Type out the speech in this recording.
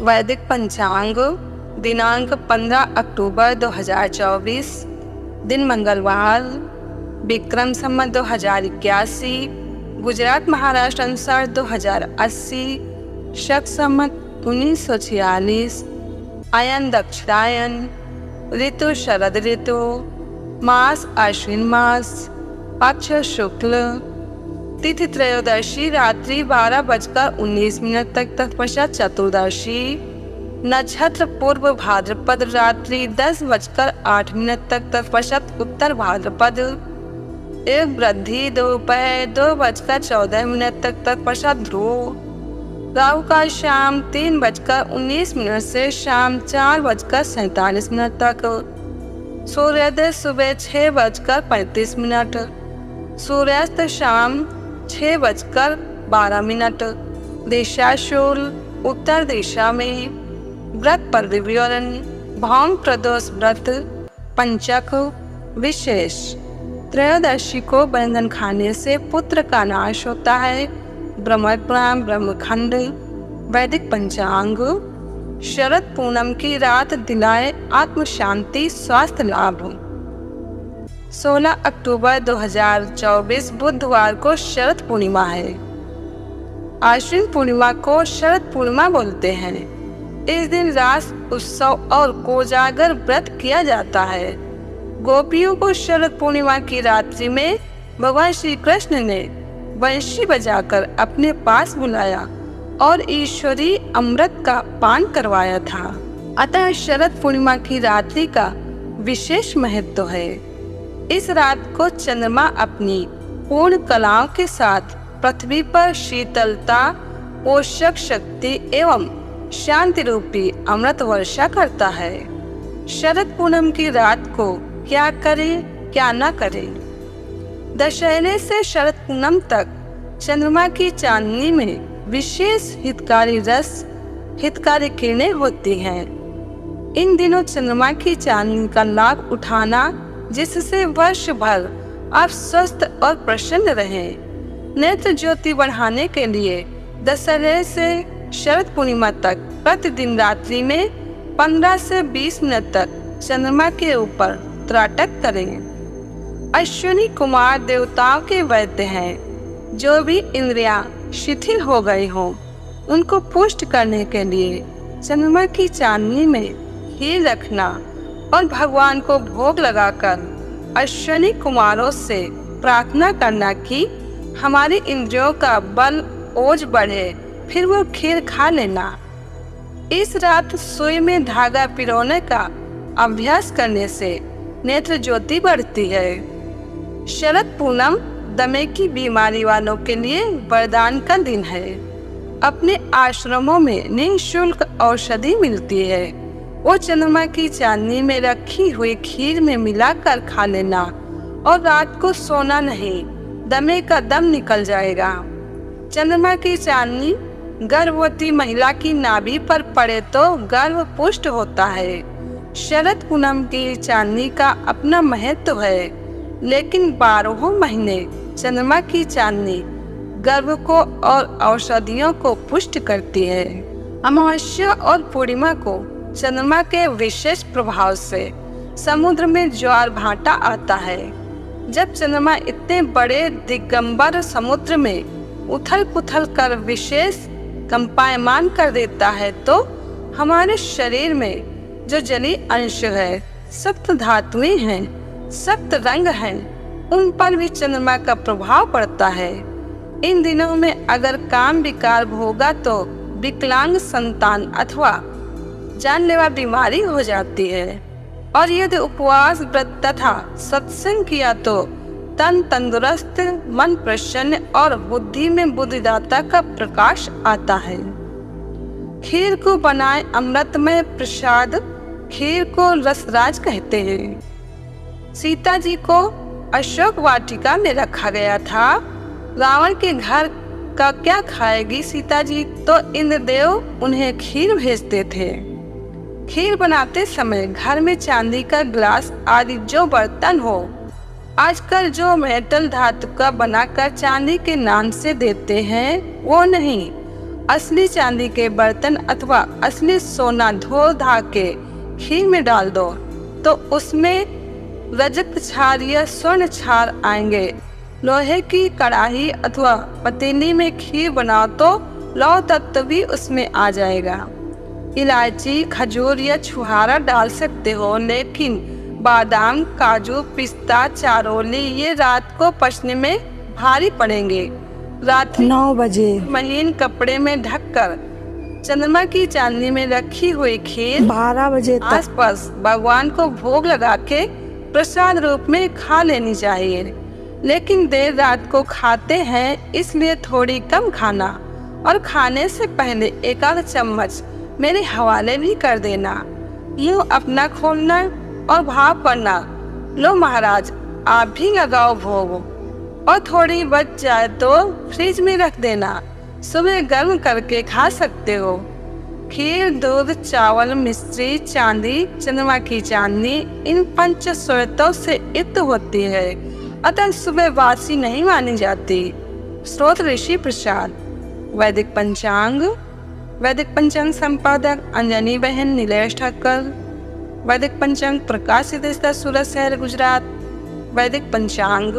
वैदिक पंचांग दिनांक 15 अक्टूबर 2024, दिन मंगलवार, विक्रम संवत 2081, गुजरात महाराष्ट्र अनुसार 2080, शक संवत 1946, अयन दक्षिणायन, ऋतु शरद ऋतु, मास आश्विन मास, पक्ष शुक्ल, तिथि त्रयोदशी रात्रि 12:19 तक, तत्पश्चात चतुर्दशी, नक्षत्र पूर्व भाद्रपद रात्रि 10:08 तक, तत्पश्चात उत्तर भाद्रपद, एक वृद्धि दोपहर 2:14 तक, तत्पश्चात ध्रुव, राहु काल शाम 3:19 से शाम 4:47 तक, सूर्योदय सुबह 6:35, सूर्यास्त शाम 6:12, दिशा शूल उत्तर दिशा में, व्रत पर विवरण, भौम प्रदोष व्रत, पंचक विशेष। त्रयोदशी को व्यंजन खाने से पुत्र का नाश होता है। ब्रह्मपुराण ब्रह्मखंड। वैदिक पंचांग, शरद पूनम की रात दिलाए आत्म शांति स्वास्थ्य लाभ। 16 अक्टूबर 2024 बुधवार को शरद पूर्णिमा है। आश्विन पूर्णिमा को शरद पूर्णिमा बोलते हैं। इस दिन रास उत्सव और कोजागर व्रत किया जाता है। गोपियों को शरद पूर्णिमा की रात्रि में भगवान श्री कृष्ण ने बंशी बजाकर अपने पास बुलाया और ईश्वरी अमृत का पान करवाया था। अतः शरद पूर्णिमा की रात्रि का विशेष महत्व है। इस रात को चंद्रमा अपनी पूर्ण कलाओं के साथ पृथ्वी पर शीतलता, पोषक शक्ति एवं शांति रूपी अमृत वर्षा करता है। शरद पूनम की रात को क्या करें क्या न करें। दशहरे से शरद पूनम तक चंद्रमा की चांदनी में विशेष हितकारी रस, हितकारी किरणें होती हैं। इन दिनों चंद्रमा की चांदनी का लाभ उठाना, जिससे वर्ष भर आप स्वस्थ और प्रसन्न रहें। नेत्र ज्योति बढ़ाने के लिए दशहरे से शरद पूर्णिमा तक प्रतिदिन रात्रि में 15 से 20 मिनट तक चंद्रमा के ऊपर त्राटक करें। अश्विनी कुमार देवताओं के वैद्य हैं। जो भी इंद्रियां शिथिल हो गई हों, उनको पुष्ट करने के लिए चंद्रमा की चांदनी में हीर रखना और भगवान को भोग लगाकर अश्विनी कुमारों से प्रार्थना करना कि हमारी इंद्रियों का बल ओज बढ़े, फिर वो खीर खा लेना। इस रात सुई में धागा पिरोने का अभ्यास करने से नेत्र ज्योति बढ़ती है। शरद पूनम दमे की बीमारी वालों के लिए वरदान का दिन है। अपने आश्रमों में निःशुल्क औषधि मिलती है। वो चंद्रमा की चांदनी में रखी हुई खीर में मिलाकर खा लेना और रात को सोना नहीं, दमे का दम निकल जाएगा। चंद्रमा की चांदनी गर्भवती महिला की नाभि पर पड़े तो गर्भ पुष्ट होता है। शरद पूनम की चांदनी का अपना महत्व है, लेकिन 12 महीने चंद्रमा की चांदनी गर्भ को और औषधियों को पुष्ट करती है। अमावस्या और पूर्णिमा को चंद्रमा के विशेष प्रभाव से समुद्र में ज्वार भाटा आता है। जब चंद्रमा इतने बड़े दिगंबर समुद्र में उथल पुथल कर विशेष कंपायमान कर देता है, तो हमारे शरीर में जो जली अंश है, सप्त धातुएं हैं, सप्त रंग हैं, उन पर भी चंद्रमा का प्रभाव पड़ता है। इन दिनों में अगर काम विकार होगा तो विकलांग संतान अथवा जानलेवा बीमारी हो जाती है। और यदि उपवास व्रत तथा सत्संग किया तो तन तंदुरुस्त, मन प्रसन्न और बुद्धि में बुद्धिदाता का प्रकाश आता है। खीर को बनाए अमृतमय प्रसाद, खीर को रसराज कहते हैं। सीता जी को अशोक वाटिका में रखा गया था। रावण के घर का क्या खाएगी सीता जी, तो इंद्रदेव उन्हें खीर भेजते थे। खीर बनाते समय घर में चांदी का ग्लास आदि जो बर्तन हो, आजकल जो मेटल धातु का बनाकर चांदी के नाम से देते हैं वो नहीं, असली चांदी के बर्तन अथवा असली सोना धो धा के घी में डाल दो तो उसमें रजत क्षार या स्वर्ण क्षार आएंगे। लोहे की कढ़ाई अथवा पतीली में खीर बनाओ तो लौह तत्व भी उसमें आ जाएगा। इलायची, खजूर या छुहारा डाल सकते हो, लेकिन बादाम, काजू, पिस्ता, चारोली ये रात को पचने में भारी पड़ेंगे। रात 9 बजे महीन कपड़े में ढककर चंद्रमा की चांदनी में रखी हुई खीर 12 बजे तक आसपास भगवान को भोग लगा के प्रसाद रूप में खा लेनी चाहिए। लेकिन देर रात को खाते हैं इसलिए थोड़ी कम खाना और खाने से पहले 1 चम्मच मेरे हवाले भी कर देना। यूँ अपना खोलना और भाव करना, लो महाराज आप भी लगाओ भोग, और थोड़ी बच जाए तो फ्रिज में रख देना, सुबह गर्म करके खा सकते हो। खीर, दूध, चावल, मिश्री, चांदी, चंद्रमा की चांदनी इन पंच स्रोतों से युक्त होती है, अतः सुबह बासी नहीं मानी जाती। स्रोत ऋषि प्रसाद। वैदिक पंचांग। वैदिक पंचांग संपादक अंजनी बहन नीलेश ठक्कर। वैदिक पंचांग प्रकाशित सूरत शहर गुजरात। वैदिक पंचांग